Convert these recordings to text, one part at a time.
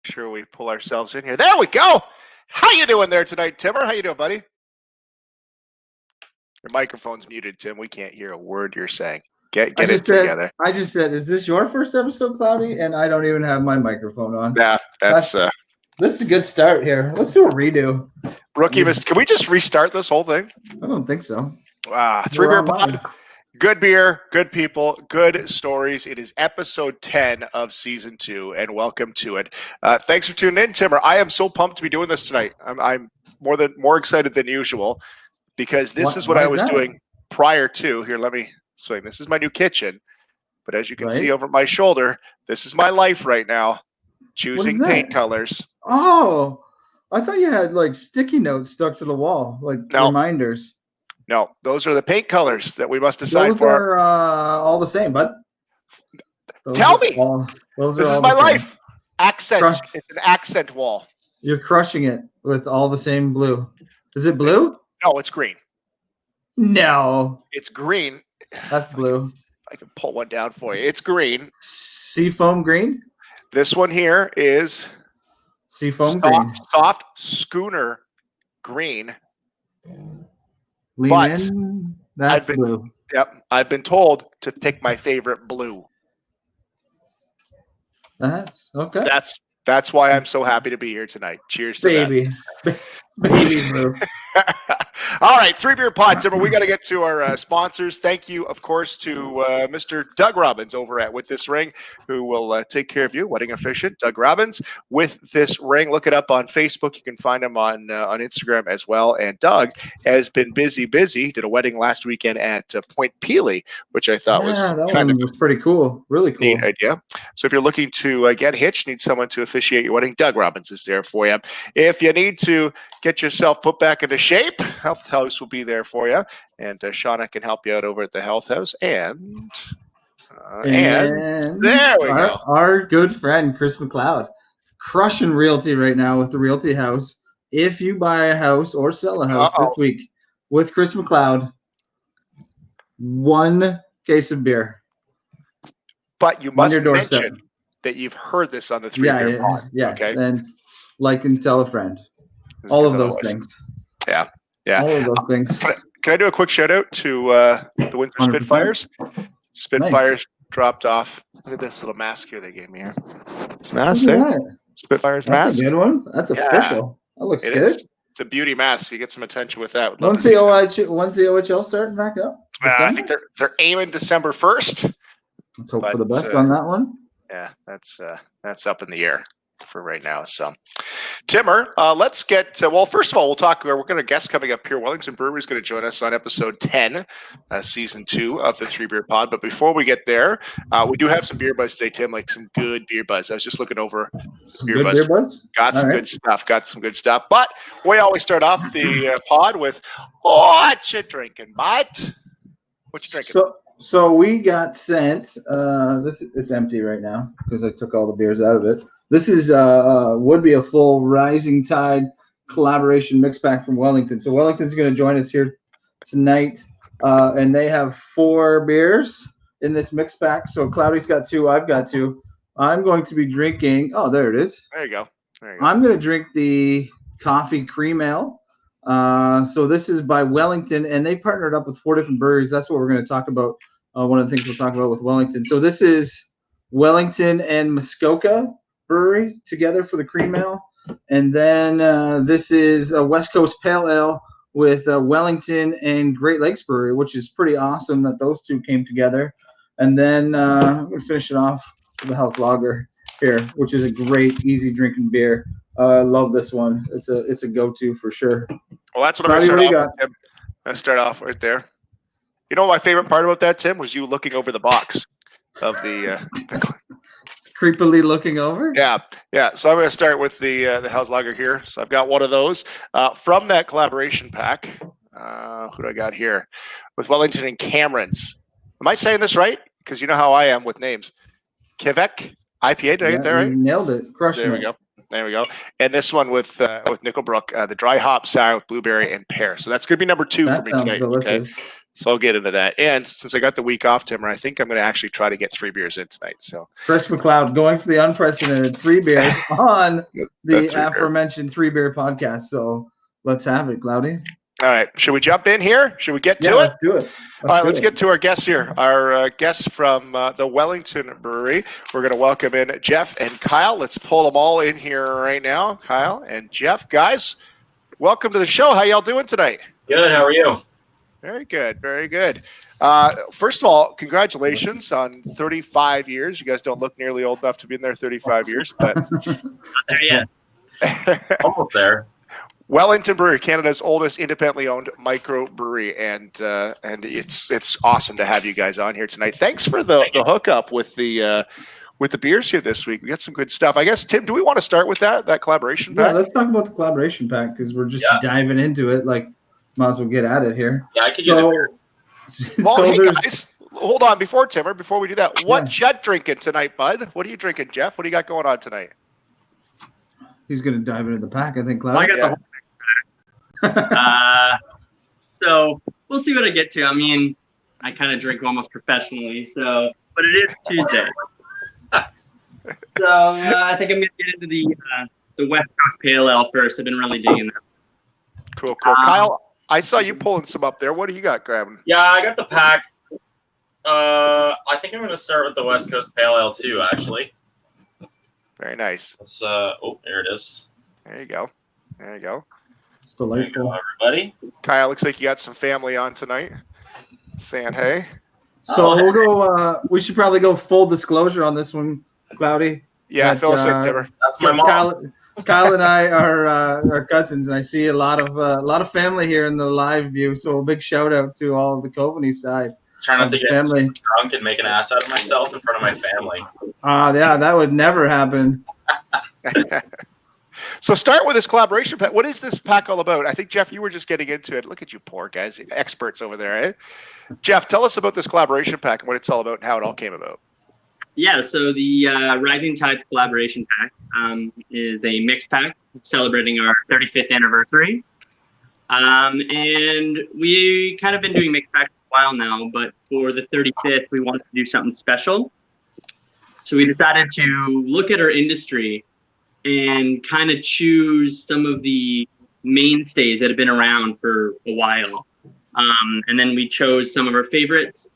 sure we pull ourselves in here. There we go. How you doing there tonight, Timmer? How you doing, buddy? Your microphone's muted, Tim. We can't hear a word you're saying. Get it together. I just said, is this your first episode, Cloudy? And I don't even have my microphone on. Yeah, that's this is a good start here. Let's do a redo. Rookie, can we just restart this whole thing? I don't think so. 3BeerPod. Good beer, good people, good stories. It is episode 10 of season 2, and welcome to it. Thanks for tuning in, Timmer. I am so pumped to be doing this tonight. I'm more excited than usual because this is what I was doing prior to. Here, let me swing. This is my new kitchen, but as you can see over my shoulder, this is my life right now. Choosing paint colors. Oh, I thought you had like sticky notes stuck to the wall, like reminders. No, those are the paint colors that we must decide those for. Are all the same, bud. Tell me. This is my life. Accent. It's an accent wall. You're crushing it with all the same blue. Is it blue? No, it's green. No. It's green. That's blue. I can pull one down for you. It's green. Seafoam green? This one here is seafoam green. Soft schooner green. That's blue. Yep. I've been told to pick my favorite blue. That's okay. That's why I'm so happy to be here tonight. Cheers to that. Baby blue. All right, 3BeerPod, Timber. We got to get to our sponsors. Thank you, of course, to Mr. Doug Robbins over at With This Ring, who will take care of you. Wedding officiant, Doug Robbins, With This Ring. Look it up on Facebook. You can find him on Instagram as well. And Doug has been busy. Did a wedding last weekend at Point Pelee, which I thought was pretty cool. Really cool. Neat idea. So if you're looking to get hitched, need someone to officiate your wedding, Doug Robbins is there for you. If you need to get yourself put back into shape, Health House will be there for you. And Shauna can help you out over at the Health House. And there we go. Our good friend, Chris McLeod, crushing realty right now with the Realty House. If you buy a house or sell a house this week with Chris McLeod, 1 case of beer. But you must mention that you've heard this on the 3BeerPod. Yeah. Okay. And like and tell a friend. All of those things. Yeah. All of those things. Can I do a quick shout out to the Windsor 100%. Spitfires? Spitfires dropped off. Look at this little mask here they gave me here. This mask there. Spitfires mask. That's a good one. That's official. That looks good. It's a beauty mask. You get some attention with that. When's the OHL starting back up? I think they're aiming December 1st. Let's hope for the best on that one. Yeah, that's up in the air for right now. So, Timmer, let's get first of all, we'll talk. We're going to guest coming up here. Wellington Brewery is going to join us on episode 10, season 2 of the 3BeerPod. But before we get there, we do have some beer buzz today, Tim. Like some good beer buzz. I was just looking over beer buzz. Got some good stuff. But we always start off the pod with Whatcha Drinkin Bahd. What you drinking? So we got sent. It's empty right now because I took all the beers out of it. This is would be a full Rising Tide collaboration mix pack from Wellington. So Wellington's going to join us here tonight, and they have 4 beers in this mix pack. So Cloudy's got 2, I've got 2. I'm going to be drinking. Oh, there it is. There you go. I'm going to drink the coffee cream ale. So this is by Wellington, and they partnered up with 4 different breweries. That's what we're going to talk about. One of the things we'll talk about with Wellington. So this is Wellington and Muskoka Brewery together for the cream ale. And then this is a West Coast Pale Ale with Wellington and Great Lakes Brewery, which is pretty awesome that those 2 came together. And then I'm going to finish it off with the Health Lager here, which is a great, easy drinking beer. I love this one. It's a go-to for sure. Well, that's what I'm going to start off with, Tim. Let's start off right there. You know, my favorite part about that, Tim, was you looking over the box of the creepily looking over. Yeah. So I'm going to start with the House Lager here. So I've got one of those from that collaboration pack. Who do I got here? With Wellington and Cameron's. Am I saying this right? Because you know how I am with names. Quebec IPA. Did I get that right? You nailed it. Crushing There we go. There we go. And this one with Nickelbrook, the dry hop sour blueberry and pear. So that's going to be number 2 for me tonight. Delicious. Okay. So I'll get into that. And since I got the week off, Timmer, I think I'm going to actually try to get 3 beers in tonight. So Chris McLeod going for the unprecedented 3 beers on the aforementioned 3 Beer podcast. So let's have it, Cloudy. All right. Should we jump in here? Should we get to it? Let's do it. All right, let's get to our guests here. Our guests from the Wellington Brewery. We're going to welcome in Jeff and Kyle. Let's pull them all in here right now. Kyle and Jeff. Guys, welcome to the show. How y'all doing tonight? Good. How are you? Very good. Very good. First of all, congratulations on 35 years. You guys don't look nearly old enough to be in there 35 years, but not there yet. Almost there. Wellington Brewery, Canada's oldest independently owned microbrewery, and it's awesome to have you guys on here tonight. Thanks for the hookup with the beers here this week. We got some good stuff. I guess, Tim, do we want to start with that collaboration pack? Yeah, let's talk about the collaboration pack because we're just diving into it. Like, might as well get at it here. Yeah, I could use it. Well, hey guys, hold on. Before we do that, Whatcha Drinkin tonight, bud? What are you drinking, Jeff? What do you got going on tonight? He's going to dive into the pack, I think, Cloud. Well, I got the whole so we'll see what I get to. I mean, I kind of drink almost professionally, but it is Tuesday. So I think I'm going to get into the West Coast Pale Ale first. I've been really digging that. Cool. Kyle, I saw you pulling some up there. What do you got grabbing? Yeah, I got the pack. I think I'm going to start with the West Coast Pale Ale too, actually. Very nice. Let's, there it is. There you go. It's delightful. There you go, everybody. Kyle, looks like you got some family on tonight. Saying hey. So we'll go. We should probably go full disclosure on this one, Cloudy. Yeah, fill us in, Timmer. That's my mom. Kyle and I are cousins, and I see a lot of family here in the live view. So a big shout out to all of the Coveney side. Trying not to get family drunk and make an ass out of myself in front of my family. Yeah, that would never happen. So start with this collaboration pack. What is this pack all about? I think, Jeff, you were just getting into it. Look at you poor guys, experts over there, eh? Jeff, tell us about this collaboration pack and what it's all about and how it all came about. Yeah, so the Rising Tides collaboration pack is a mix pack celebrating our 35th anniversary. And we kind of been doing mix packs for a while now, but for the 35th, we wanted to do something special. So we decided to look at our industry and kind of choose some of the mainstays that have been around for a while. And then we chose some of our favorites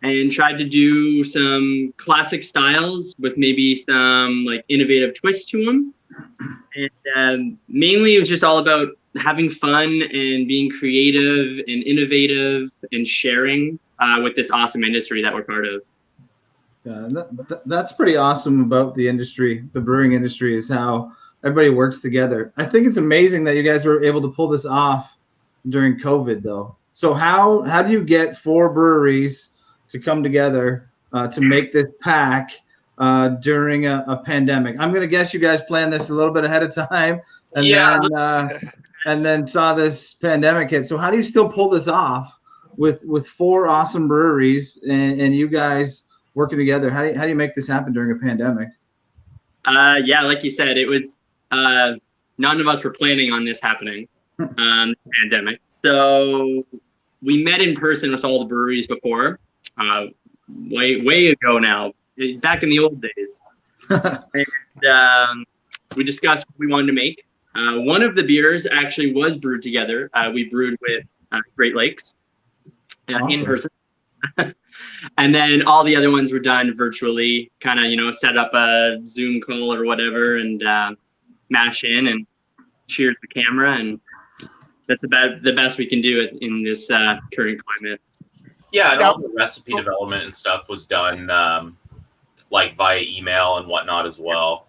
and tried to do some classic styles with maybe some like innovative twists to them. And mainly it was just all about having fun and being creative and innovative and sharing with this awesome industry that we're part of. Yeah, that's pretty awesome about the industry, the brewing industry, is how everybody works together. I think it's amazing that you guys were able to pull this off during COVID, though. So how do you get 4 breweries to come together to make this pack during a pandemic? I'm going to guess you guys planned this a little bit ahead of time and then saw this pandemic hit. So how do you still pull this off with 4 awesome breweries and you guys working together? How do you make this happen during a pandemic? Yeah, like you said, it was none of us were planning on this happening, pandemic. So we met in person with all the breweries before, way ago now, back in the old days. And we discussed what we wanted to make. One of the beers actually was brewed together. We brewed with Great Lakes in person. And then all the other ones were done virtually, kind of, set up a Zoom call or whatever and mash in and cheers the camera. And that's about the best we can do in this current climate. Yeah, and all the recipe development and stuff was done like via email and whatnot as well,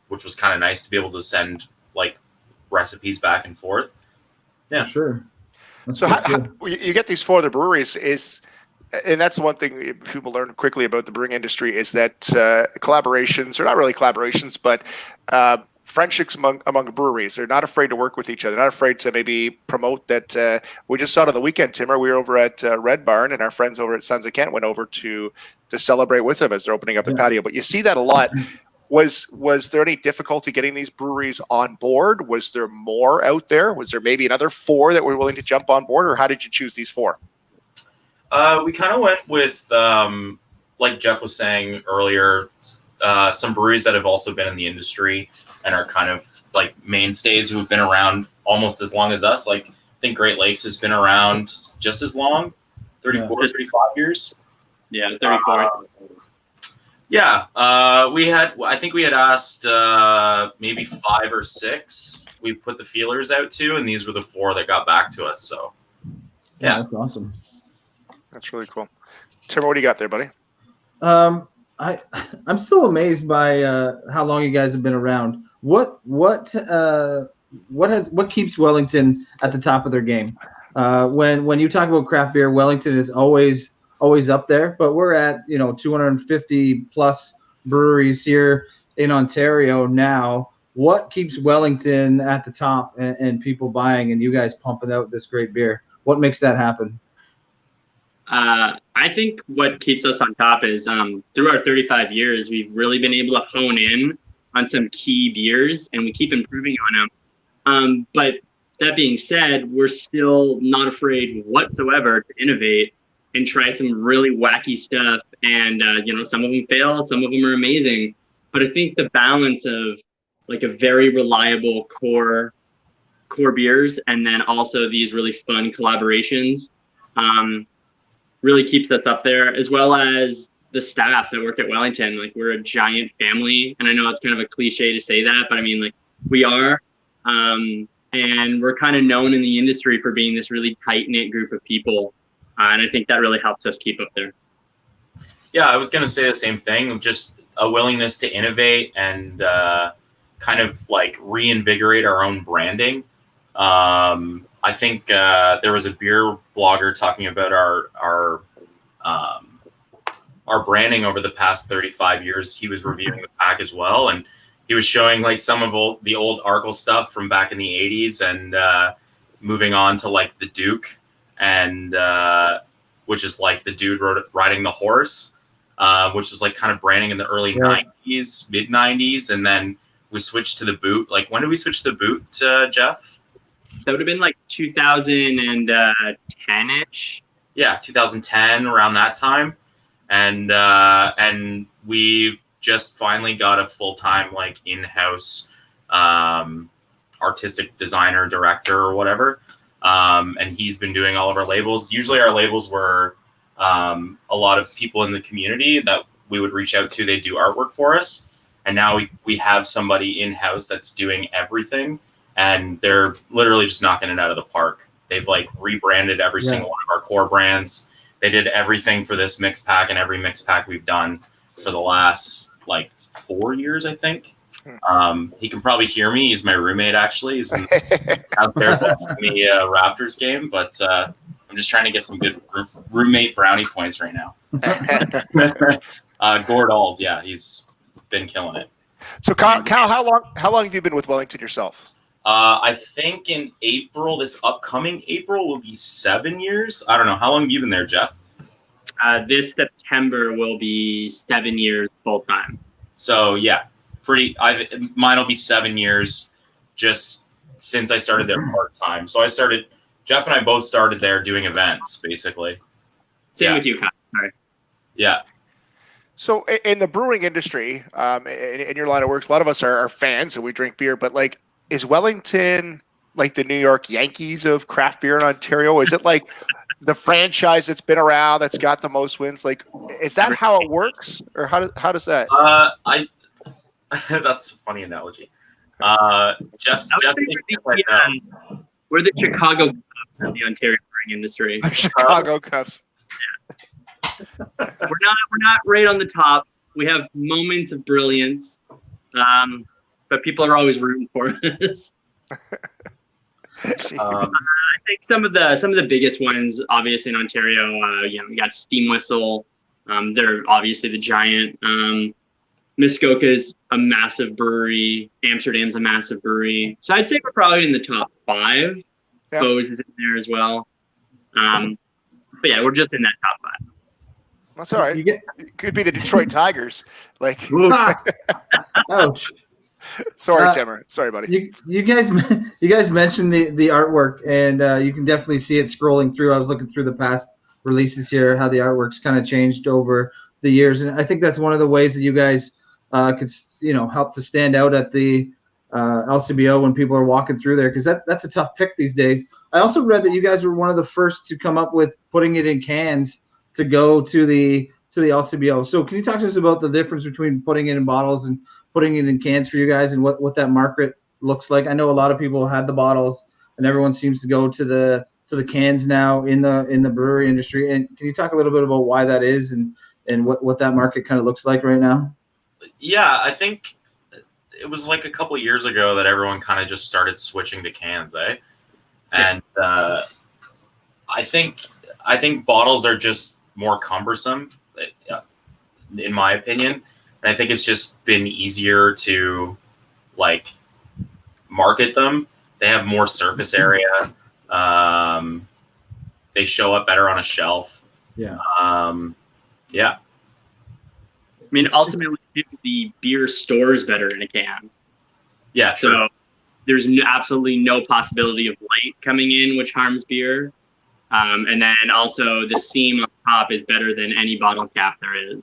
which was kind of nice to be able to send like recipes back and forth. Yeah, sure. So how you get these 4 other breweries and that's one thing people learn quickly about the brewing industry is that collaborations, or not really collaborations, but friendships among breweries. They're not afraid to work with each other. They're not afraid to maybe promote that. We just saw it on the weekend, Timmer. We were over at Red Barn, and our friends over at Sons of Kent went over to celebrate with them as they're opening up the patio. But you see that a lot. Was there any difficulty getting these breweries on board? Was there more out there? Was there maybe another 4 that were willing to jump on board, or how did you choose these 4? We kind of went with, like Jeff was saying earlier, some breweries that have also been in the industry and are kind of like mainstays who have been around almost as long as us. Like, I think Great Lakes has been around just as long, 34, 35 years. Yeah, 34. I think we had asked maybe 5 or 6. We put the feelers out to, and these were the 4 that got back to us. So, Yeah, that's awesome. That's really cool. Tim, what do you got there, buddy? I'm still amazed by how long you guys have been around. What keeps Wellington at the top of their game? When you talk about craft beer, Wellington is always up there, but we're at 250 plus breweries here in Ontario now. What keeps Wellington at the top and people buying and you guys pumping out this great beer? What makes that happen? I think what keeps us on top is through our 35 years, we've really been able to hone in on some key beers, and we keep improving on them. But that being said, we're still not afraid whatsoever to innovate and try some really wacky stuff. And some of them fail, some of them are amazing. But I think the balance of like a very reliable core beers, and then also these really fun collaborations, really keeps us up there, as well as the staff that work at Wellington. Like, we're a giant family, and I know it's kind of a cliche to say that, but I mean, like, we are, and we're kind of known in the industry for being this really tight-knit group of people, and I think that really helps us keep up there. Yeah, I was going to say the same thing, just a willingness to innovate and kind of like reinvigorate our own branding. I think there was a beer blogger talking about our branding over the past 35 years. He was reviewing the pack as well, and he was showing like some of the old Arkle stuff from back in the 80s, and moving on to like the Duke, and which is like the dude riding the horse, which was like kind of branding in the early 90s, mid 90s, and then we switched to the boot. Like, when did we switch to the boot, Jeff? That would have been like 2010-ish. Yeah, 2010, around that time. And we just finally got a full-time like in-house artistic designer, director, or whatever. And he's been doing all of our labels. Usually our labels were a lot of people in the community that we would reach out to. They do artwork for us. And now we have somebody in-house that's doing everything. And they're literally just knocking it out of the park. They've like rebranded every single one of our core brands. They did everything for this mix pack and every mix pack we've done for the last like 4 years, I think. He can probably hear me. He's my roommate, actually. He's downstairs watching the Raptors game, but I'm just trying to get some good roommate brownie points right now. Gord Ald, yeah, he's been killing it. So Kyle, how long have you been with Wellington yourself? I think in April, this upcoming April, will be 7 years. I don't know. How long have you been there, Jeff? This September will be 7 years full time. So yeah, mine will be 7 years just since I started there part time. So Jeff and I both started there doing events, basically. Same with you, Kyle. Sorry. Yeah. So in the brewing industry, in your line of work, a lot of us are fans and we drink beer, but like, is Wellington like the New York Yankees of craft beer in Ontario? Is it like the franchise that's been around, that's got the most wins? Like, is that how it works, or how does that? That's a funny analogy. We're the Chicago Cubs of the Ontario brewing industry. The Chicago Cubs. We're not right on the top. We have moments of brilliance. But people are always rooting for us. I think some of the biggest ones, obviously in Ontario, we got Steam Whistle. They're obviously the giant. Muskoka's a massive brewery. Amsterdam's a massive brewery. So I'd say we're probably in the top 5. Yeah. Bose is in there as well. But yeah, we're just in that top 5. That's all right. You get It could be the Detroit Tigers. Like, ouch. sorry, Timmer. Sorry, buddy. You guys mentioned the artwork, and you can definitely see it scrolling through. I was looking through the past releases here, how the artwork's kind of changed over the years, and I think that's one of the ways that you guys could help to stand out at the LCBO when people are walking through there, because that's a tough pick these days. I also read that you guys were one of the first to come up with putting it in cans to go to the LCBO. So can you talk to us about the difference between putting it in bottles and putting it in cans for you guys, and what that market looks like? I know a lot of people had the bottles, and everyone seems to go to the cans now in the brewery industry. And can you talk a little bit about why that is, and what that market kind of looks like right now? Yeah, I think it was like a couple of years ago that everyone kind of just started switching to cans, And I think bottles are just more cumbersome, in my opinion. And I think it's just been easier to like market them. They have more surface area. They show up better on a shelf. Yeah. Yeah. I mean, ultimately, the beer stores better in a can. Yeah, true. So there's absolutely no possibility of light coming in, which harms beer. And then also the seam on top is better than any bottle cap there is.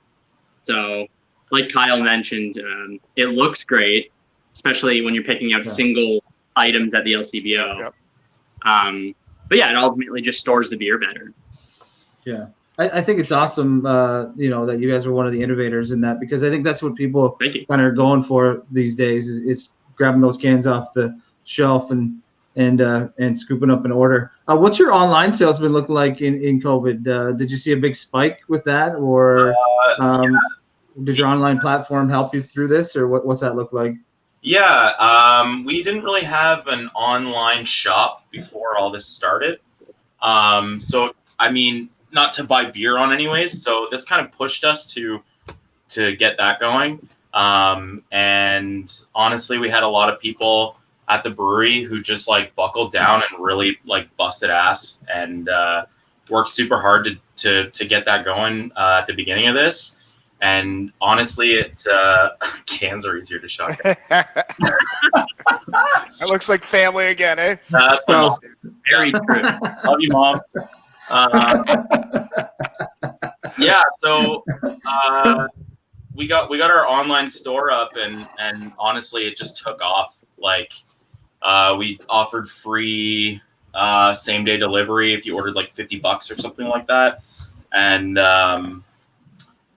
So like Kyle mentioned, it looks great, especially when you're picking out single items at the LCBO. Yep. But yeah, it ultimately just stores the beer better. Yeah. I think it's awesome, that you guys were one of the innovators in that, because I think that's what people kind of are going for these days is grabbing those cans off the shelf and scooping up an order. What's your online sales been looking like in COVID? Did you see a big spike with that, or did your online platform help you through this, or what's that look like? Yeah, we didn't really have an online shop before all this started. So, I mean, not to buy beer on anyways. So this kind of pushed us to get that going. And honestly, we had a lot of people at the brewery who just like buckled down and really like busted ass and worked super hard to get that going at the beginning of this. And honestly, cans are easier to shotgun. It looks like family again, eh? That's my mom. Very true. Love you, Mom. Yeah, so we got our online store up, and honestly, it just took off. Like we offered free same day delivery if you ordered like $50 or something like that, and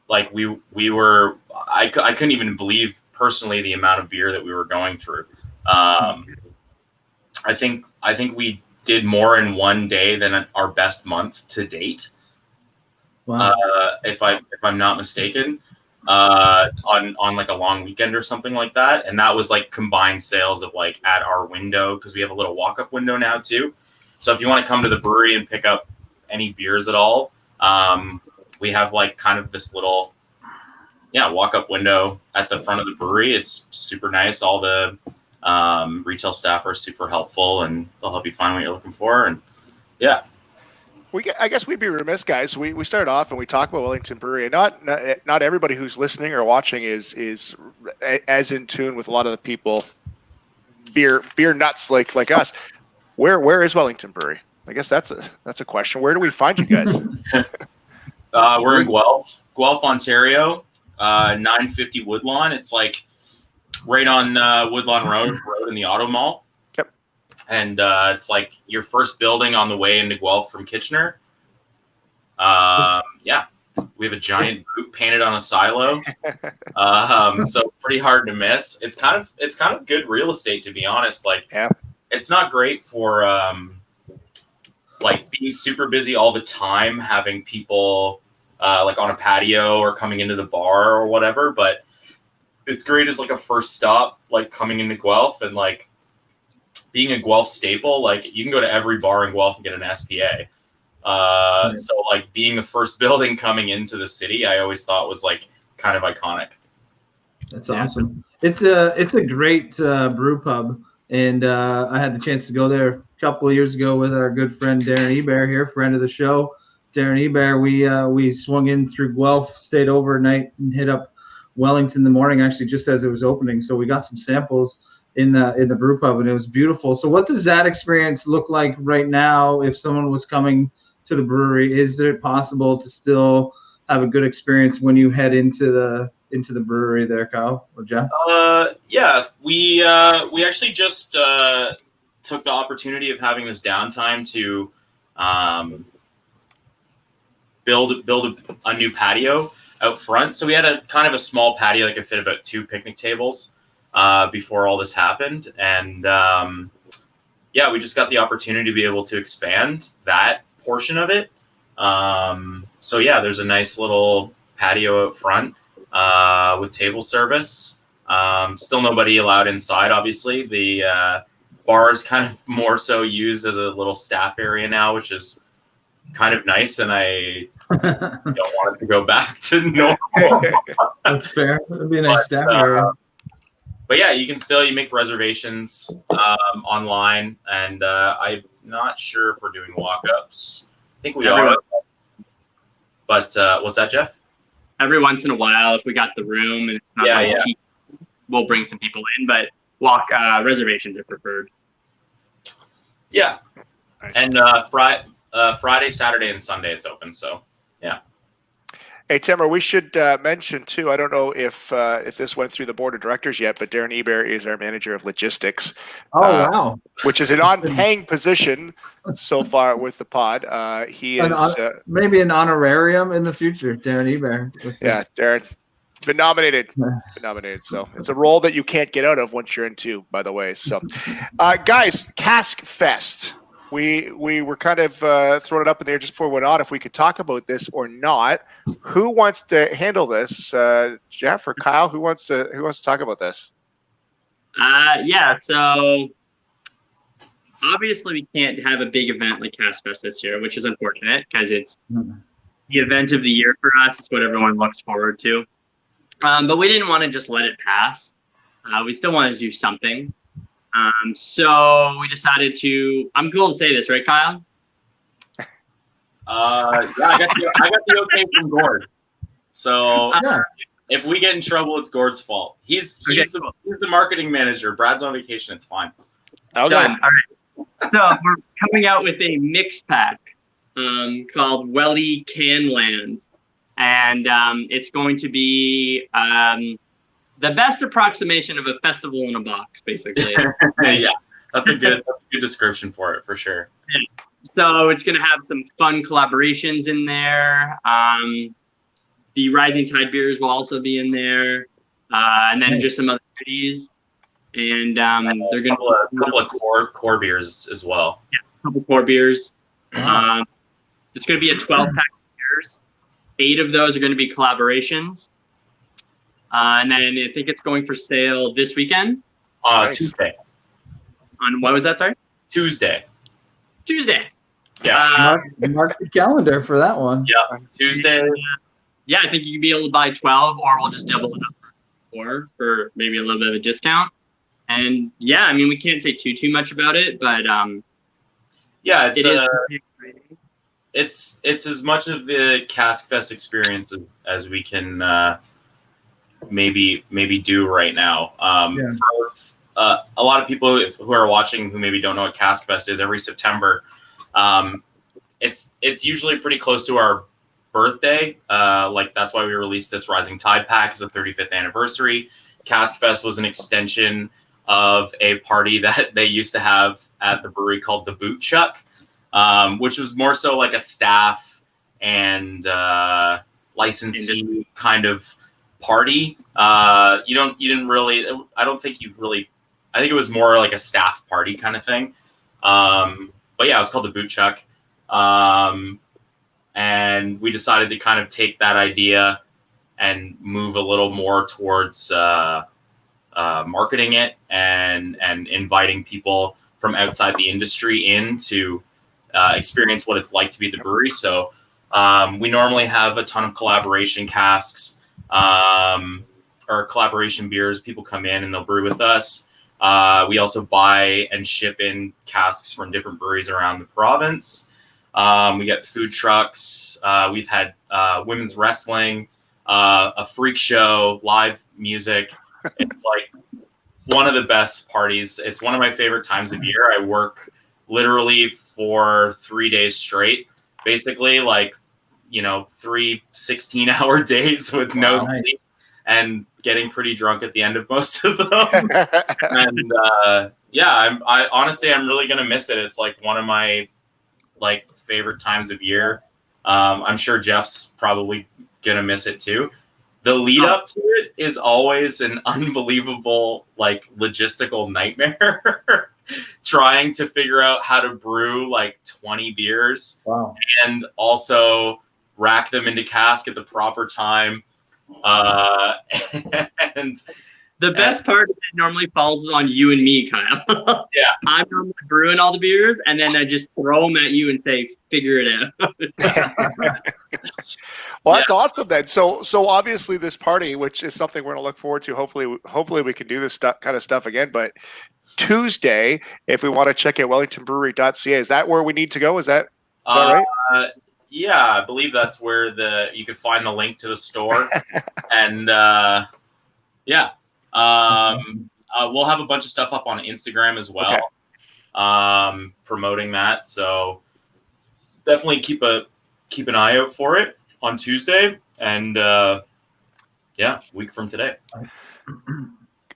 like we were I couldn't even believe personally the amount of beer that we were going through. I think we did more in one day than our best month to date. Wow. If I'm not mistaken, on like a long weekend or something like that. And that was like combined sales of like at our window, because we have a little walk-up window now too. So if you want to come to the brewery and pick up any beers at all, we have like kind of this little walk-up window at the front of the brewery. It's super nice. All the retail staff are super helpful, and they'll help you find what you're looking for. And yeah. I guess we'd be remiss, guys. We started off and we talked about Wellington Brewery, and not everybody who's listening or watching is as in tune with a lot of the people, beer nuts like us. Where is Wellington Brewery? I guess that's a question. Where do we find you guys? We're in Guelph, Ontario, 950 Woodlawn. It's like right on Woodlawn Road in the Auto Mall. Yep. And it's like your first building on the way into Guelph from Kitchener. Yeah, we have a giant boot painted on a silo. So it's pretty hard to miss. It's kind of good real estate, to be honest. Like, yeah. It's not great for like being super busy all the time, having people like on a patio or coming into the bar or whatever, but it's great as like a first stop, like coming into Guelph, and like being a Guelph staple. Like you can go to every bar in Guelph and get an SPA. So like being the first building coming into the city, I always thought was like kind of iconic. That's awesome. It's a great brew pub, and I had the chance to go there a couple of years ago with our good friend Darren Ebert here, friend of the show. Darren Ebert, we swung in through Guelph, stayed overnight, and hit up Wellington in the morning, actually just as it was opening. So we got some samples in the brew pub, and it was beautiful. So what does that experience look like right now? If someone was coming to the brewery, is it possible to still have a good experience when you head into the brewery there, Kyle or Jeff? Yeah, we actually just took the opportunity of having this downtime to build a new patio out front. So we had a kind of a small patio that could fit about 2 picnic tables before all this happened, and yeah, we just got the opportunity to be able to expand that portion of it. So yeah, there's a nice little patio out front with table service. Still nobody allowed inside, obviously. The bar is kind of more so used as a little staff area now, which is kind of nice, and I don't want it to go back to normal. That's fair. It'd be a nice staff area. But yeah, you make reservations online, and I'm not sure if we're doing walk-ups. I think we are. But what's that, Jeff? Every once in a while, if we got the room and it's not we'll bring some people in, but reservations are preferred. Yeah. Nice. And Friday, Saturday, and Sunday it's open. So yeah. Hey, Timmer, we should mention, too, I don't know if this went through the board of directors yet, but Darren Ebert is our manager of logistics. Oh, wow. Which is an on-paying position so far with the pod. He is... maybe an honorarium in the future, Darren Ebert. Yeah, Darren. Been nominated. So it's a role that you can't get out of once you're in two, by the way. So, guys, Cask Fest. We were kind of throwing it up in there just before we went on if we could talk about this or not. Who wants to handle this? Jeff or Kyle? Who wants to talk about this? Yeah. So obviously we can't have a big event like Cask Fest this year, which is unfortunate because it's the event of the year for us. It's what everyone looks forward to. But we didn't want to just let it pass. We still wanted to do something. So we decided to. I'm cool to say this, right, Kyle? Yeah, I got the okay from Gord. So if we get in trouble, it's Gord's fault. He's the marketing manager. Brad's on vacation. It's fine. Okay. Done. All right. So we're coming out with a mix pack called Welly Canland, and it's going to be the best approximation of a festival in a box, basically. Yeah, that's a good description for it, for sure. Yeah. So it's going to have some fun collaborations in there. The Rising Tide beers will also be in there, and then just some other goodies. And they're going to a couple of core beers as well. Yeah, a couple core beers. It's going to be a 12-pack of beers. 8 of those are going to be collaborations. And then I think it's going for sale this weekend. Tuesday. On what was that, sorry? Tuesday. Yeah. Mark the calendar for that one. Yeah, Tuesday. Yeah, I think you can be able to buy 12, or we'll just double it up for maybe a little bit of a discount. And yeah, I mean, we can't say too much about it, but yeah, it's it's as much of the Cask Fest experience as we can maybe do right now. For a lot of people who are watching who maybe don't know what Cask Fest is, every September, it's usually pretty close to our birthday. Like that's why we released this Rising Tide pack as a 35th anniversary. Cask Fest was an extension of a party that they used to have at the brewery called the Boot Chuck, which was more so like a staff and licensee kind of party. I think it was more like a staff party kind of thing. But yeah, it was called the Boot Chuck. And we decided to kind of take that idea and move a little more towards marketing it and inviting people from outside the industry in to experience what it's like to be at the brewery. So we normally have a ton of collaboration casks or collaboration beers. People come in and they'll brew with us. We also buy and ship in casks from different breweries around the province. We got food trucks. We've had women's wrestling, a freak show, live music. It's like one of the best parties. It's one of my favorite times of year. I work literally for 3 days straight, basically like, 3 16-hour days with no sleep and getting pretty drunk at the end of most of them. And I honestly, I'm really going to miss it. It's like one of my favorite times of year. I'm sure Jeff's probably going to miss it too. The lead up to it is always an unbelievable, logistical nightmare. Trying to figure out how to brew 20 beers. Wow. And also rack them into cask at the proper time. And the best part is it normally falls on you and me, Kyle. Yeah. I'm normally brewing all the beers, and then I just throw them at you and say, figure it out. Well, that's awesome then. So obviously this party, which is something we're going to look forward to, hopefully we can do this kind of stuff again. But Tuesday, if we want to check out wellingtonbrewery.ca, is that where we need to go? Is that right? Yeah, I believe that's where you can find the link to the store. And we'll have a bunch of stuff up on Instagram as well, promoting that. So definitely keep an eye out for it on Tuesday. And week from today.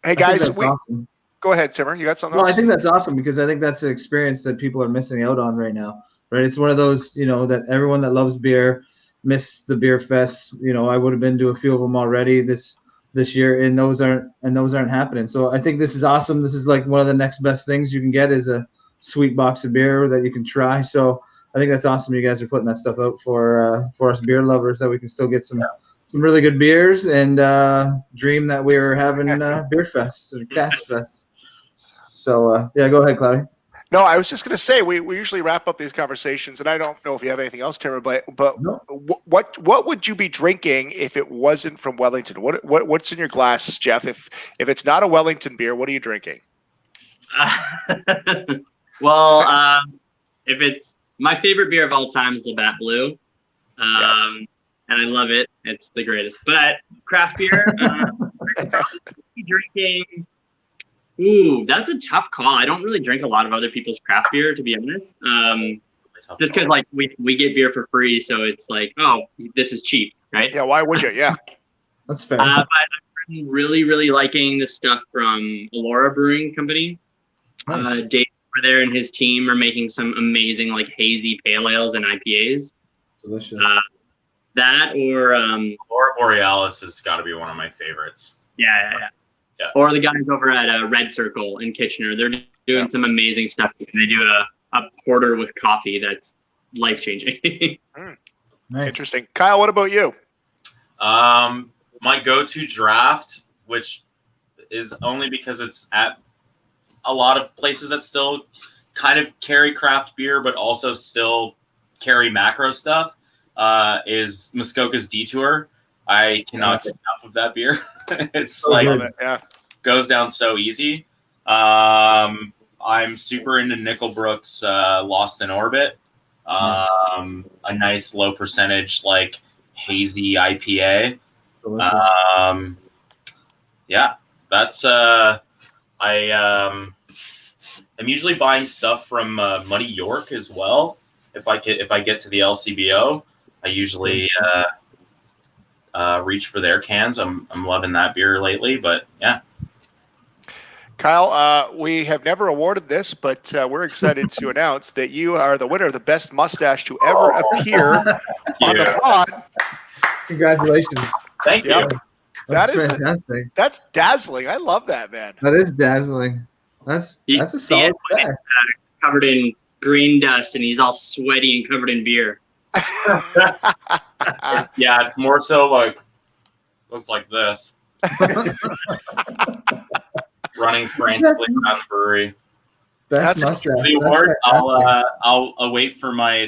Hey guys, awesome. Go ahead, Timmer. You got something else? Well, I think that's awesome because I think that's an experience that people are missing out on right now. Right? It's one of those, that everyone that loves beer missed the beer fest. I would have been to a few of them already this year, and those aren't happening. So I think this is awesome. This is like one of the next best things you can get is a sweet box of beer that you can try. So I think that's awesome. You guys are putting that stuff out for us beer lovers that we can still get some really good beers and dream that we were having beer fest or cast fest. So go ahead, Cloudy. No, I was just going to say we usually wrap up these conversations, and I don't know if you have anything else, Timmer. But No. what would you be drinking if it wasn't from Wellington? What's in your glass, Jeff? If it's not a Wellington beer, what are you drinking? Well, if it's my favorite beer of all time is Labatt Blue, and I love it. It's the greatest. But craft beer, I'm probably drinking. Ooh, that's a tough call. I don't really drink a lot of other people's craft beer, to be honest. Just because we get beer for free, so it's like, oh, this is cheap, right? Yeah, why would you? Yeah, that's fair. But I'm really, really liking the stuff from Allura Brewing Company. Nice. Dave over there and his team are making some amazing hazy pale ales and IPAs. Delicious. That or Aurora Borealis has got to be one of my favorites. Yeah. Or the guys over at Red Circle in Kitchener. They're doing some amazing stuff. They do a porter with coffee that's life-changing. Nice. Interesting. Kyle, what about you? My go-to draft, which is only because it's at a lot of places that still kind of carry craft beer, but also still carry macro stuff, is Muskoka's Detour. I cannot get enough of that beer. It's goes down so easy. I'm super into Nickelbrook's Lost in Orbit. A nice low percentage hazy IPA. That's I'm usually buying stuff from Muddy York as well. If I get to the LCBO, I usually reach for their cans. I'm loving that beer lately, but yeah. Kyle, we have never awarded this, but we're excited to announce that you are the winner of the best mustache to ever appear on the pod. Congratulations. Thank you. That's fantastic. That's dazzling. I love that, man. That is dazzling. That's a solid stack. Covered in green dust, and he's all sweaty and covered in beer. Yeah, it's more so looks like this. Running frantically around the brewery. That's mustache. The award. I'll wait for my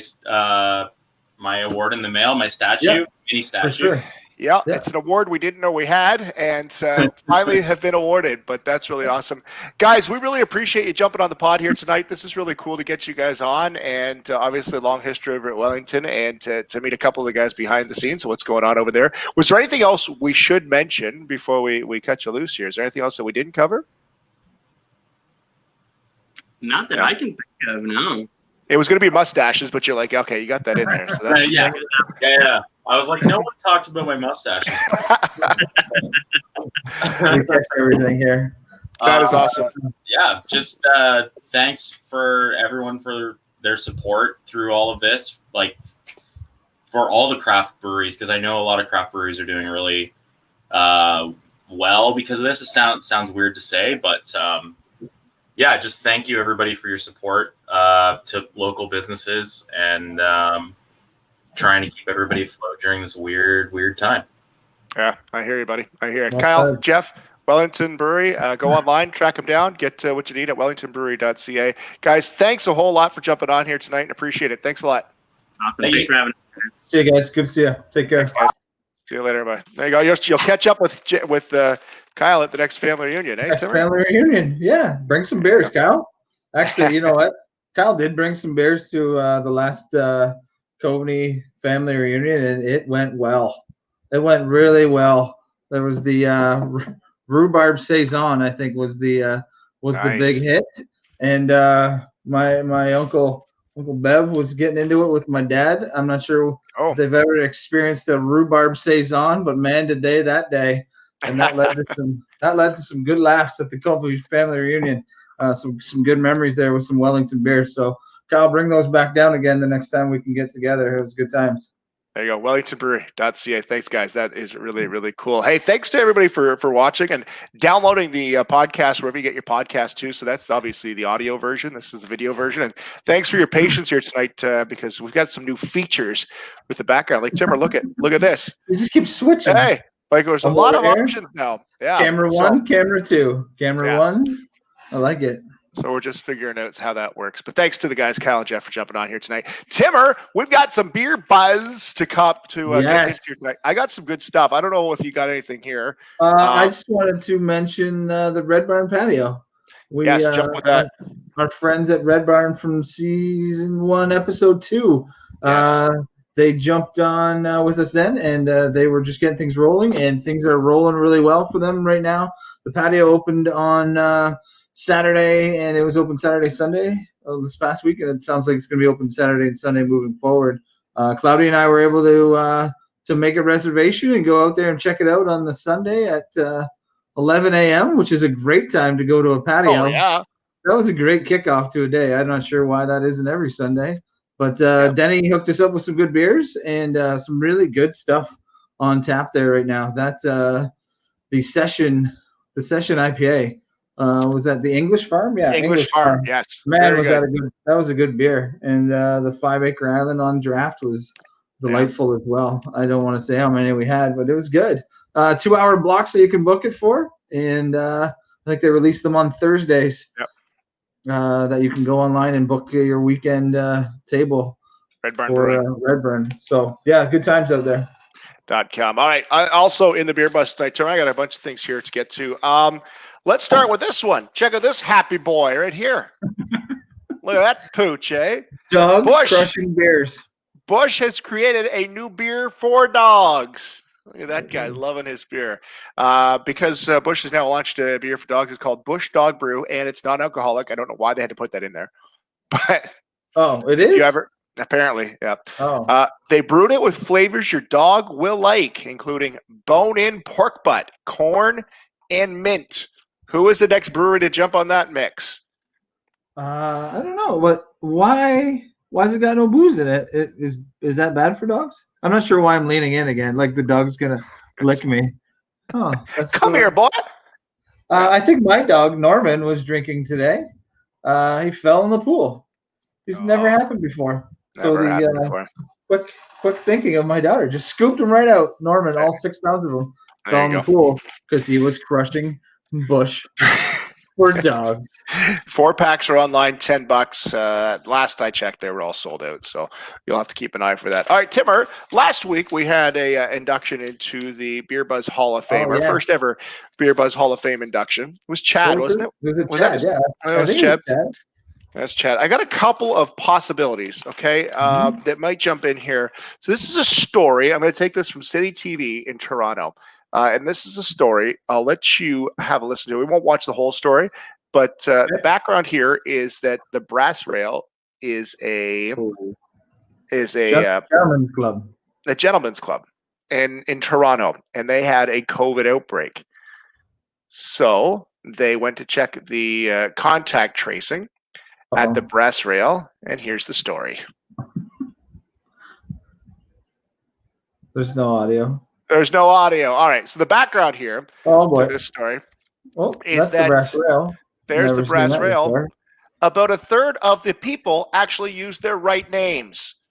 my award in the mail, my statue, mini statue. For sure. Yeah, Yeah. it's an award we didn't know we had, and finally have been awarded. But that's really awesome, guys. We really appreciate you jumping on the pod here tonight. This is really cool to get you guys on, and obviously a long history over at Wellington, and to meet a couple of the guys behind the scenes of what's going on over there. Was there anything else we should mention before we cut you loose here? Is there anything else that we didn't cover? Not that I can think of, no. It was going to be mustaches, but you're like, okay, you got that in there. So that's yeah. I was like, no one talked about my mustache. We catch everything here. That is awesome. Yeah, just thanks for everyone for their support through all of this, like for all the craft breweries, because I know a lot of craft breweries are doing really well because of this. It sounds weird to say, but yeah, just thank you everybody for your support to local businesses and trying to keep everybody afloat during this weird time. Yeah, I hear you, buddy. I hear you. Kyle, Jeff, Wellington Brewery, go online, track them down, get what you need at wellingtonbrewery.ca. Guys, thanks a whole lot for jumping on here tonight and appreciate it. Thanks a lot. Awesome. Thanks for having us. See you guys. Good to see you. Take care. Thanks, guys. See you later, bye. There you go. You'll catch up with Kyle at the next family reunion. Eh, Next Timmer? family reunion. Yeah. Bring some beers, Kyle. Actually, you know what? Kyle did bring some beers to the last Coveney family reunion, and it went well. It went really well. There was the rhubarb saison, I think, was the big hit, and my uncle Bev was getting into it with my dad. I'm not sure if they've ever experienced a rhubarb saison, but man, did they that day! And that led to some good laughs at the Coveney family reunion. Some good memories there with some Wellington beers. So Kyle, bring those back down again the next time we can get together. It was good times. There you go, wellingtonbrewery.ca. Thanks, guys. That is really, really cool. Hey, thanks to everybody for watching and downloading the podcast wherever you get your podcast too. So that's obviously the audio version. This is the video version. And thanks for your patience here tonight because we've got some new features with the background. Like Timmer, look at this. You just keep switching. Hey, like there's a lot of options now. Yeah. Camera one, camera two, camera one. I like it. So we're just figuring out how that works. But thanks to the guys, Kyle and Jeff, for jumping on here tonight. Timmer, we've got some beer buzz to get into here tonight. I got some good stuff. I don't know if you got anything here. I just wanted to mention the Red Barn patio. Jump with that. Our friends at Red Barn from season 1, episode 2. Yes. They jumped on with us then, and they were just getting things rolling, and things are rolling really well for them right now. The patio opened on Saturday, and it was open Saturday, Sunday this past week, and it sounds like it's going to be open Saturday and Sunday moving forward. Cloudy and I were able to make a reservation and go out there and check it out on the Sunday at 11 a.m., which is a great time to go to a patio. Oh, yeah. That was a great kickoff to a day. I'm not sure why that isn't every Sunday. But Denny hooked us up with some good beers and some really good stuff on tap there right now. That's the session IPA. Was that the English Farm? Yeah, English Farm. Yes, man, that was a good beer. And the 5 Acre Island on draft was delightful as well. I don't want to say how many we had, but it was good. 2-hour blocks that you can book it for, and I think they released them on Thursdays. Yep. That you can go online and book your weekend table. Red Barn for Red Barn. So yeah, good times out there. .com. All right. Also in the beer bus tonight, I got a bunch of things here to get to. Let's start with this one. Check out this happy boy right here. Look at that pooch, eh? Dog crushing beers. Bush has created a new beer for dogs. Look at that guy loving his beer. Because Bush has now launched a beer for dogs. It's called Bush Dog Brew, and it's non-alcoholic. I don't know why they had to put that in there. But it is? Apparently, yeah. Oh. They brewed it with flavors your dog will like, including bone-in pork butt, corn, and mint. Who is the next brewery to jump on that mix? I don't know, but why's it got no booze in it? Is that bad for dogs? I'm not sure why I'm leaning in again, like the dog's gonna lick me. Oh, come here, boy. I think my dog Norman was drinking today. He fell in the pool. It's never happened before. Quick thinking of my daughter just scooped him right out. Norman, all 6 pounds of him, fell in the pool because he was crushing Bush. For dogs. 4-packs are online, $10. Last I checked, they were all sold out. So you'll have to keep an eye for that. All right, Timmer. Last week we had a induction into the Beer Buzz Hall of Fame. Our first ever Beer Buzz Hall of Fame induction. It was Chad, wasn't it? Was Chad? Yeah, it was Chad. That's Chad. I got a couple of possibilities, okay, that might jump in here. So this is a story. I'm going to take this from City TV in Toronto. And this is a story. I'll let you have a listen to it. We won't watch the whole story, but the background here is that the Brass Rail is a gentleman's club. A gentleman's club in Toronto, and they had a COVID outbreak. So they went to check the contact tracing at the Brass Rail, and here's the story. There's no audio. There's no audio. All right. So the background here to this story is that the Brass Rail. There's the Brass Rail. Before. About a third of the people actually used their right names.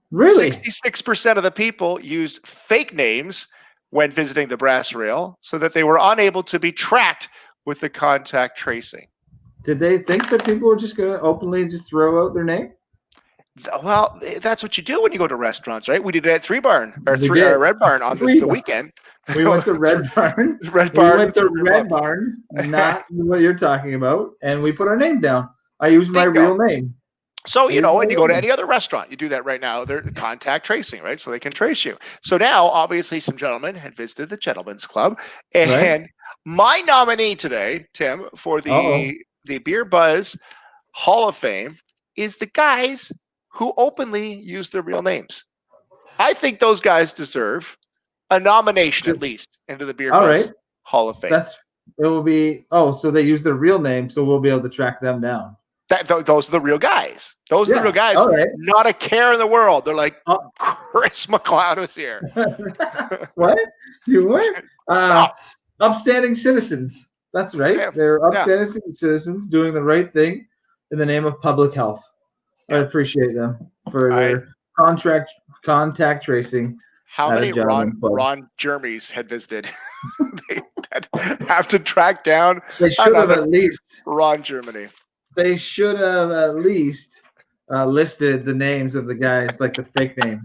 Really? 66% of the people used fake names when visiting the Brass Rail so that they were unable to be tracked with the contact tracing. Did they think that people were just going to openly just throw out their name? Well, that's what you do when you go to restaurants, right? We did that at Red Barn on the weekend. We went to Red Barn. Red Barn. We went to Red Barn, not what you're talking about, and we put our name down. I used my real name. So, when you go to any other restaurant, you do that right now. They're contact tracing, right? So they can trace you. So now, obviously, some gentlemen had visited the Gentlemen's Club. And my nominee today, Tim, for the Beer Buzz Hall of Fame is the guys who openly use their real names. I think those guys deserve a nomination at least into the Beer Buzz Hall of Fame. So they use their real name, so we'll be able to track them down. Those are the real guys. Those are the real guys. Not a care in the world. They're like, Chris McLeod was here. What? You were? Upstanding citizens. That's right. Yeah. They're upstanding citizens doing the right thing in the name of public health. I appreciate them for their contact tracing. How many Ron Jeremys had visited? They have to track down. They should have at least Ron Germany. They should have at least listed the names of the guys, like the fake name,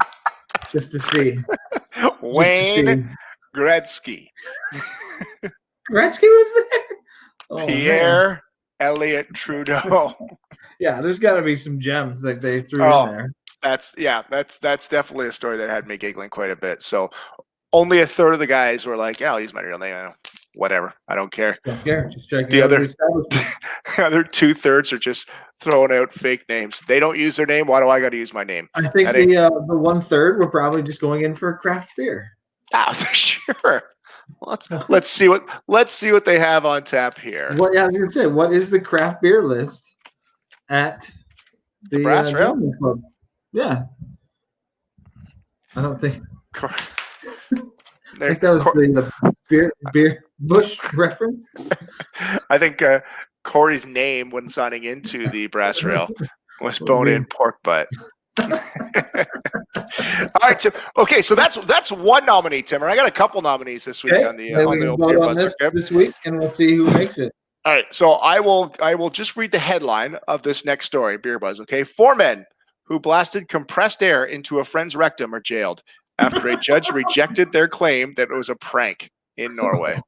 just to see. Wayne Gretzky. Gretzky was there. Oh, Pierre Elliott Trudeau. Yeah, there's got to be some gems that they threw in there. That's definitely a story that had me giggling quite a bit. So only a third of the guys were like, "Yeah, I'll use my real name. Whatever, I don't care." Don't care. Just checking the other 2/3 are just throwing out fake names. They don't use their name. Why do I got to use my name? I think the 1/3 were probably just going in for craft beer. For sure. Let's see what they have on tap here. I was gonna say, what is the craft beer list at the Brass Rail Club? Yeah, I don't think. I think that was the beer Bush reference. I think Corey's name when signing into the Brass Rail was bone-in pork butt. All right, so that's one nominee, Timmer. I got a couple nominees this week on the Beer Buzz this week, and we'll see who makes it. All right, so I will just read the headline of this next story, Beer Buzz. Okay, 4 men who blasted compressed air into a friend's rectum are jailed after a judge rejected their claim that it was a prank in Norway.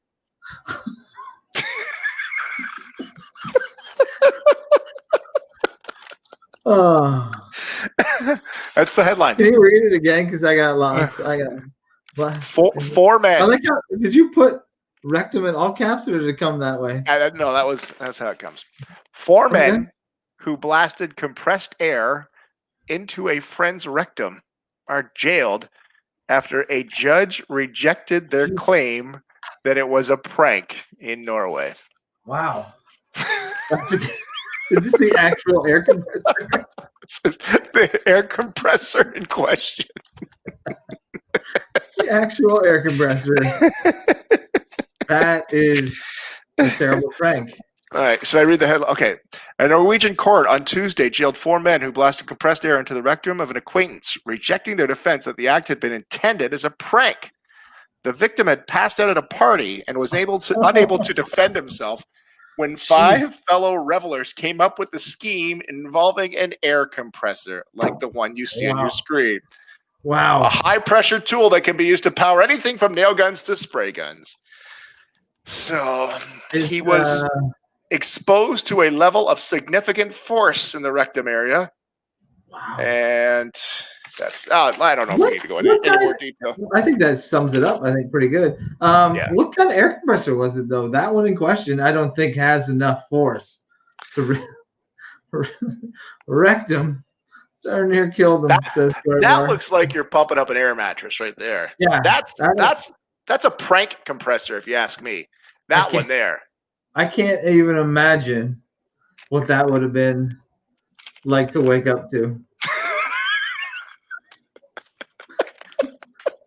That's the headline. Can you read it again? Because I got lost. I got 4 men. I like how, did you put rectum in all caps, or did it come that way? No, that's how it comes. 4 men who blasted compressed air into a friend's rectum are jailed after a judge rejected their claim that it was a prank in Norway. Wow. Is this the actual air compressor? This is the air compressor in question. The actual air compressor. That is a terrible prank. All right, so I read the headline. Okay. A Norwegian court on Tuesday jailed 4 men who blasted compressed air into the rectum of an acquaintance, rejecting their defense that the act had been intended as a prank. The victim had passed out at a party and was unable to defend himself when 5 fellow revelers came up with a scheme involving an air compressor, like the one you see on your screen. Wow. A high-pressure tool that can be used to power anything from nail guns to spray guns. So he was exposed to a level of significant force in the rectum area. Wow. And that's, I don't know if we need to go into any more detail. I think that sums it up, I think, pretty good. What kind of air compressor was it, though? That one in question, I don't think has enough force to rectum. Darn near killed him. That looks like you're pumping up an air mattress right there. Yeah. That's a prank compressor, if you ask me. That one there. I can't even imagine what that would have been like to wake up to.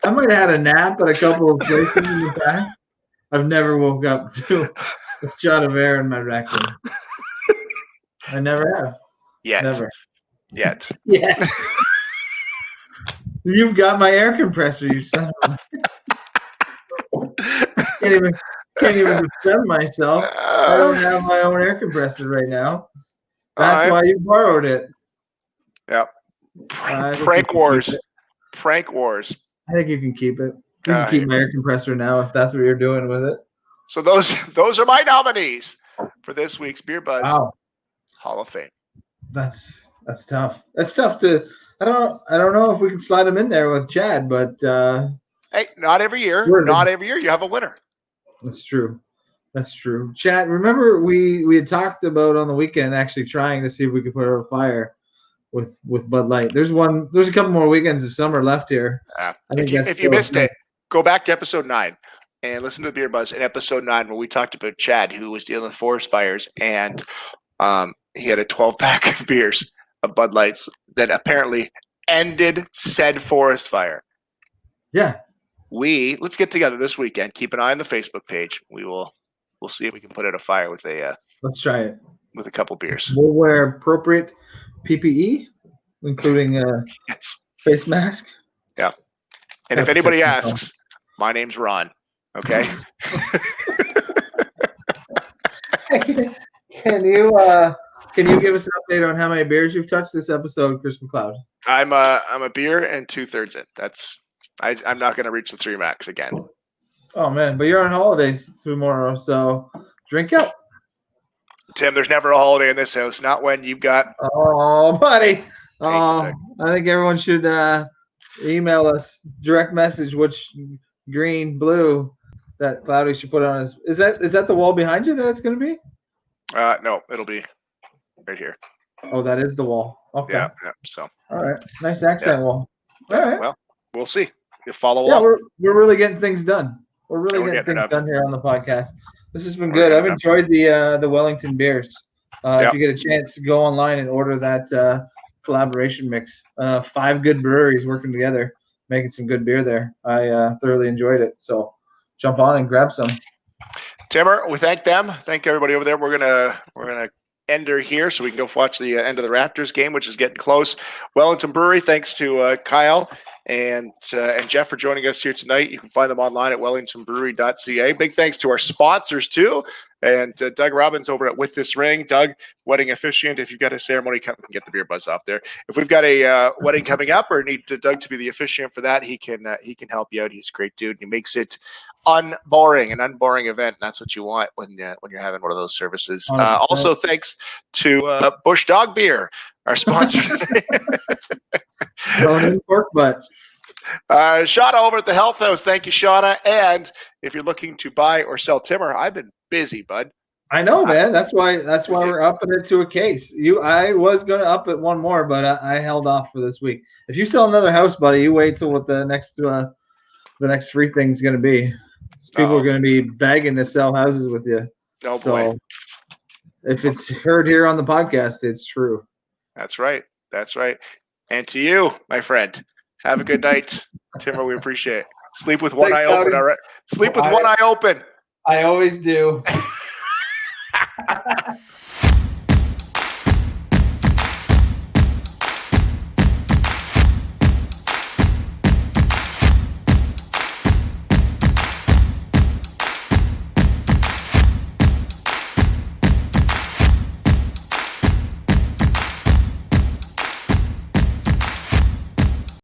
I might have had a nap at a couple of places in the past. I've never woke up to a shot of air in my rectum. I never have. Yet. Never. Yet. Yeah. You've got my air compressor, you son of a... Can't even defend myself. I don't have my own air compressor right now. That's why you borrowed it. Yep. Prank wars. Prank wars. I think you can keep it. You can keep my air compressor now if that's what you're doing with it. So those are my nominees for this week's Beer Buzz Hall of Fame. That's tough. That's tough to. I don't know if we can slide him in there with Chad, but hey, not every year. Not every year you have a winner. That's true. That's true. Chad, remember we had talked about on the weekend actually trying to see if we could put out a fire with Bud Light. There's a couple more weekends of summer left here. If you missed it, go back to episode 9 and listen to the Beer Buzz in episode 9 where we talked about Chad, who was dealing with forest fires, and he had a 12-pack of beers of Bud Lights that apparently ended said forest fire. Yeah. Let's get together this weekend. Keep an eye on the Facebook page. We'll see if we can put out a fire with let's try it with a couple beers. We'll wear appropriate PPE, including face mask. Yeah. And if anybody asks, my name's Ron. Okay. Can you give us an update on how many beers you've touched this episode, Chris McLeod? I'm a beer and 2/3 in. I'm not going to reach the 3 max again. Oh man, but you're on holidays tomorrow, so drink up. Tim, there's never a holiday in this house. Not when you've got. Oh, buddy. I think everyone should email us, direct message which green, blue that Cloudy should put on his. Is that the wall behind you that it's going to be? No, it'll be right here. Oh, that is the wall. Okay. Yeah. So. All right. Nice accent wall. All right. Well, we'll see. You follow along. Yeah, we're really getting things done. We're really getting things done here on the podcast. This has been good. I've enjoyed the Wellington beers. If you get a chance to go online and order that collaboration mix, 5 good breweries working together, making some good beer there. I thoroughly enjoyed it. So jump on and grab some. Timmer, we thank them. Thank everybody over there. We're gonna end her here so we can go watch the end of the Raptors game, which is getting close. Wellington Brewery, thanks to Kyle and Jeff for joining us here tonight. You can find them online at wellingtonbrewery.ca. Big thanks to our sponsors too, and Doug Robbins over at With This Ring. Doug, wedding officiant. If you've got a ceremony, come and get the Beer Buzz off there. If we've got a wedding coming up or need Doug to be the officiant for that, he can help you out. He's a great dude. He makes it an unboring event. And that's what you want when you're having one of those services. Also, thanks to Bush Dog Beer, our sponsor today. Pork butt. Shauna over at the Health House. Thank you, Shauna. And if you're looking to buy or sell Timmer, I've been busy, bud. I know, man. That's why we're upping it to a case. I was going to up it one more, but I held off for this week. If you sell another house, buddy, you wait till what the next 3 things is going to be. People are going to be begging to sell houses with you. Oh, boy. If it's heard here on the podcast, it's true. That's right. That's right. And to you, my friend, have a good night. Timmer, we appreciate it. Sleep with one eye open, all right? Sleep with one eye open. I always do.